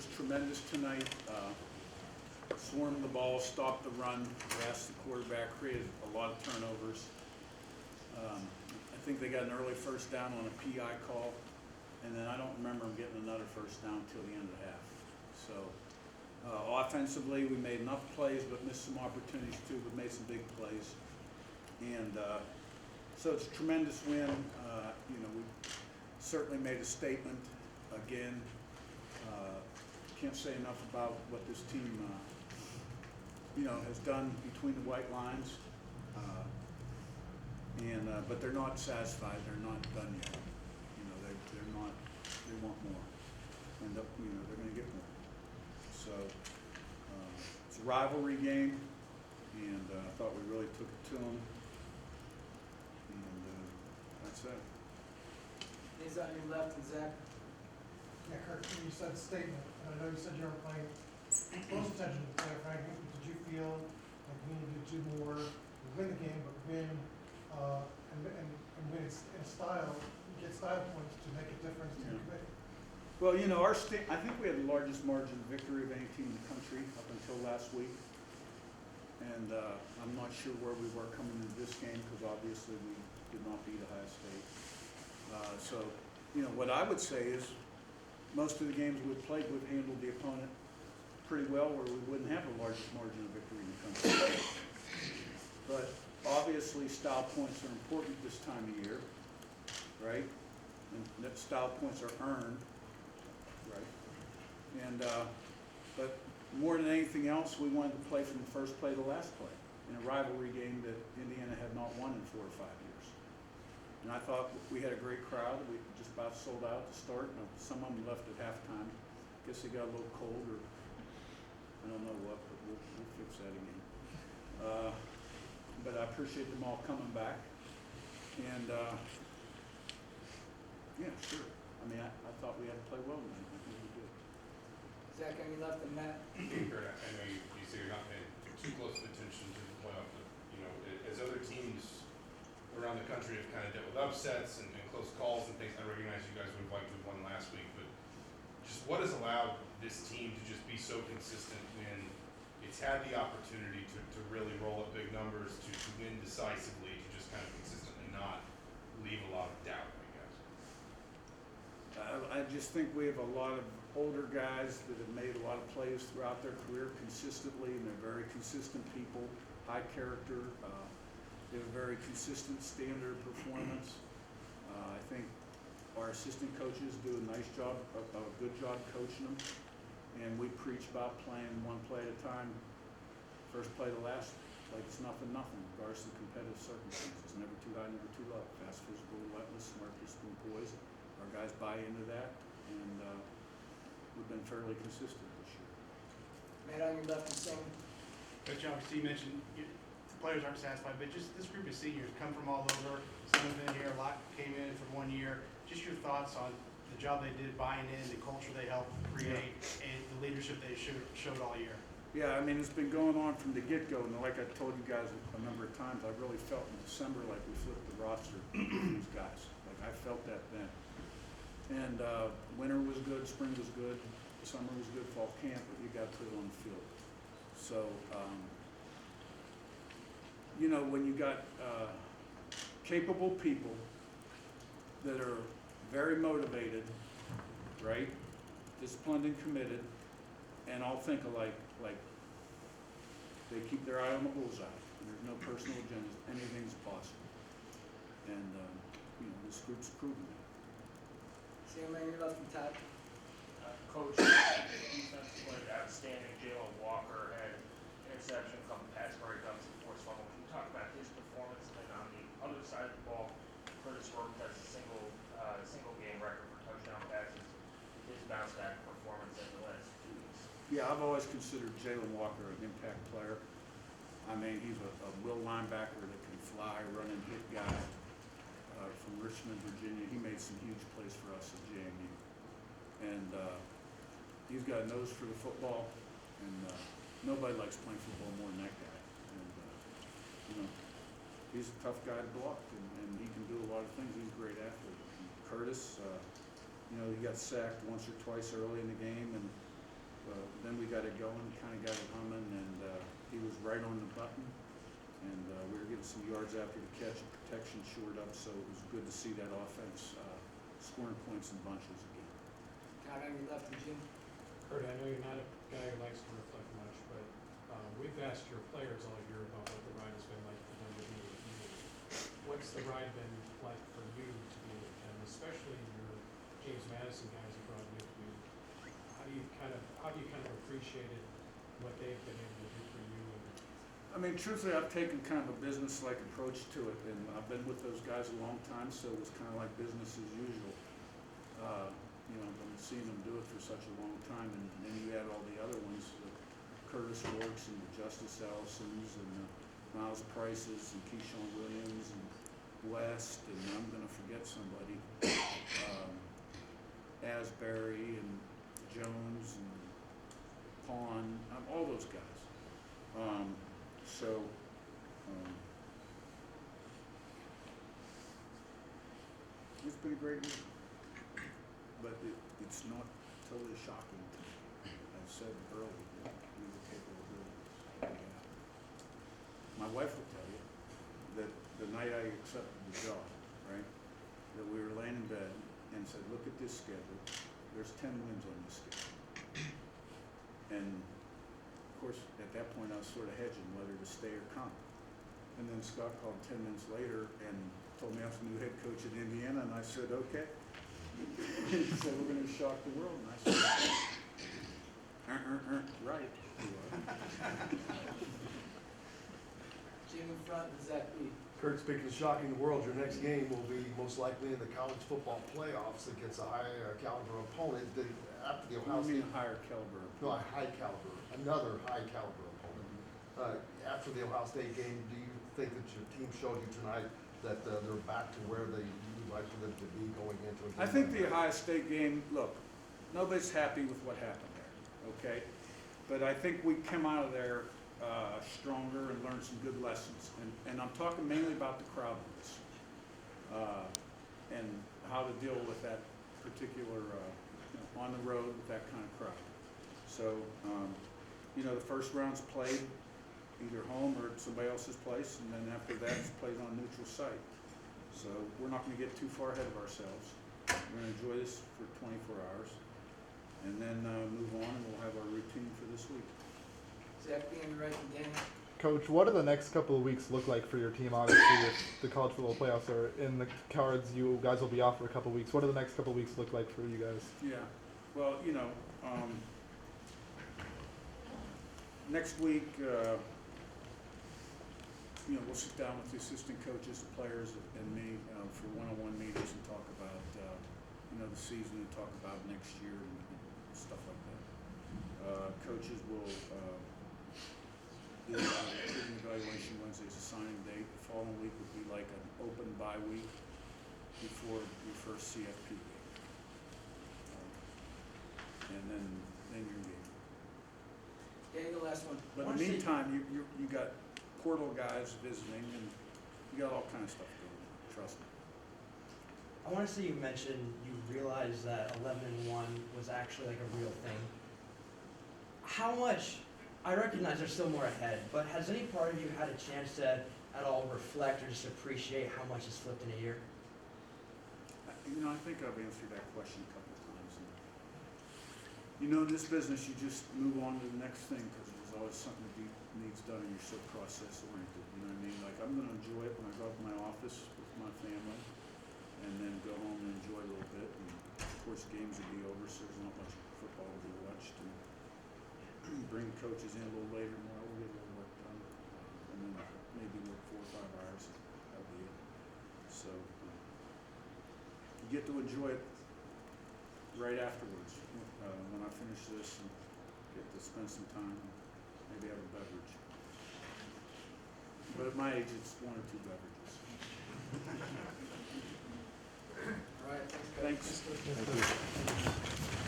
was tremendous tonight. Swarmed the ball, stopped the run, harassed the quarterback, created a lot of turnovers. I think they got an early first down on a PI call, and then I don't remember them getting another first down until the end of the half. So offensively, we made enough plays, but missed some opportunities too, but made some big plays. And so it's a tremendous win. We certainly made a statement again. Can't say enough about what this team, has done between the white lines. But they're not satisfied. They're not done yet. They're not. They want more, and they're going to get more. So it's a rivalry game, and I thought we really took it to them. And that's it. He's on your left, and Zach. Yeah, Curt, you said statement, and I know you said you weren't paying close attention to the player, Frank. Did you feel like we needed to do more to win the game, but win and win in style, get style points to make a difference to the committee? Well, I think we had the largest margin of victory of any team in the country up until last week. And I'm not sure where we were coming into this game because obviously we did not beat Ohio State. What I would say is most of the games we've played, we've handled the opponent pretty well where we wouldn't have the largest margin of victory in the country. But obviously style points are important this time of year, right? And that style points are earned, right? And but more than anything else, we wanted to play from the first play to the last play in a rivalry game that Indiana had not won in 4 or 5 years. And I thought we had a great crowd. We just about sold out to start. Some of them left at halftime. Guess they got a little cold or I don't know what, but we'll fix that again. But I appreciate them all coming back. And yeah, sure. I thought we had to play well tonight. I think we did. Zach on your left, and Matt. Curt, I know you say you're not paying too close of attention to the playoff, but as other teams around the country have kind of dealt with upsets and close calls and things, I recognize you guys would have liked to have won last week, but just what has allowed this team to just be so consistent when it's had the opportunity to really roll up big numbers, to win decisively, to just kind of consistently not leave a lot of doubt, I guess? I just think we have a lot of older guys that have made a lot of plays throughout their career consistently, and they're very consistent people, high character. They have a very consistent standard of performance. I think our assistant coaches do a nice job, a good job coaching them, and we preach about playing one play at a time, first play to last, like it's nothing, regardless of competitive circumstances. Never too high, never too low. Fast, physical, relentless, smart, disciplined, poised. Our guys buy into that, and we've been fairly consistent this year. Matt on your left, and Sam. Coach, obviously you mentioned the players aren't satisfied, but just this group of seniors come from all over. Some have been here, a lot came in for 1 year. Just your thoughts on the job they did buying in, the culture they helped create, and the leadership they showed all year. Yeah, it's been going on from the get-go, and like I told you guys a number of times, I really felt in December like we flipped the roster with these guys. Like I felt that then. And winter was good, spring was good, summer was good, fall camp, but you got to put it on the field. So, when you got capable people that are very motivated, right, disciplined and committed, and all think alike, like they keep their eye on the bullseye. There's no personal agendas. Anything's possible. And, this group's proven that. Sam on your left, and Todd. Coach, defense played outstanding. Jalen Walker had interception, a couple pass breakups, and forced fumble. Can you talk about his performance? And on the other side of the ball, Curtis Rope has a single game record for touchdown passes. His bounce back performance in the last 2 weeks. Yeah, I've always considered Jalen Walker an impact player. He's a will linebacker that can fly, run and hit guy from Richmond, Virginia. He made some huge plays for us at JMU. And he's got a nose for the football, and nobody likes playing football more than that guy. And, he's a tough guy to block, and he can do a lot of things. He's a great athlete. And Curtis, he got sacked once or twice early in the game, and going, kind of got it humming, and he was right on the button. And we were getting some yards after the catch, protection shored up, so it was good to see that offense scoring points in bunches again. Count on your left and Jim. Curt, I know you're not a guy who likes to reflect much, but we've asked your players all year about what the ride has been like for them to be with you. What's the ride been like for you to be with them, especially your James Madison guys you brought with you? How do you kind of appreciated what they've been able to do for you? And I mean, truthfully, I've taken kind of a business-like approach to it, and I've been with those guys a long time, so it was kind of like business as usual. You know, I've been seeing them do it for such a long time, and then you add all the other ones, the Curtis Works and the Justice Allisons and the Miles Prices and Keyshawn Williams and West, and I'm going to forget somebody, Asbury and Jones and Pawn, all those guys. It's been a great week, but it's not totally shocking to me. I said earlier that we were capable of doing this. My wife will tell you that the night I accepted the job, right, that we were laying in bed and said, look at this schedule. There's 10 wins on this schedule. And of course, at that point, I was sort of hedging whether to stay or come. And then Scott called 10 minutes later and told me I was the new head coach in Indiana, and I said, okay. He said, we're going to shock the world. And I said, right. You are. Jim in front and Zach B. Curt, speaking of shocking the world, your next game will be most likely in the college football playoffs against a high caliber opponent. After the Ohio You mean State, a higher caliber? no, a high caliber, another high caliber opponent. After the Ohio State game, do you think that your team showed you tonight that they're back to where you'd like for them to be going into a game? I think the Ohio State game, look, nobody's happy with what happened there, okay? But I think we came out of there stronger and learned some good lessons. And I'm talking mainly about the crowd noise and how to deal with that particular, on the road with that kind of crowd. So, the first round's played either home or at somebody else's place, and then after that it's played on a neutral site. So we're not going to get too far ahead of ourselves. We're going to enjoy this for 24 hours and then move on, and we'll have our routine for this week. Zach B on the right and Danny. Coach, what do the next couple of weeks look like for your team? Obviously, if the college football playoffs are in the cards, you guys will be off for a couple of weeks. What do the next couple of weeks look like for you guys? Yeah, well, next week, we'll sit down with the assistant coaches, the players, and me for one-on-one meetings and talk about, the season and talk about next year and stuff like that. Coaches will do an evaluation Wednesday's a signing date. The following week would be like an open bye week before your first CFP game. And then you're engaged. Danny, the last one. But in the meantime, you got portal guys visiting, and you got all kinds of stuff going on, trust me. I want to say you mentioned you realized that 11-1 was actually like a real thing. How much, I recognize there's still more ahead, but has any part of you had a chance to at all reflect or just appreciate how much has flipped in a year? I think I've answered that question a couple of times. And, in this business, you just move on to the next thing because there's always something that needs done and you're so process oriented. You know what I mean? Like, I'm going to enjoy it when I go up to my office with my family and then go home and enjoy a little bit. And of course, games will be over, so there's not much football to be watched. And bring the coaches in a little later tomorrow, we'll get a little work done. And then maybe work 4 or 5 hours. That'll be it. So, you get to enjoy it right afterwards when I finish this and get to spend some time, maybe have a beverage. But at my age, it's 1 or 2 beverages. All right, thanks, guys. Thanks. Thank you.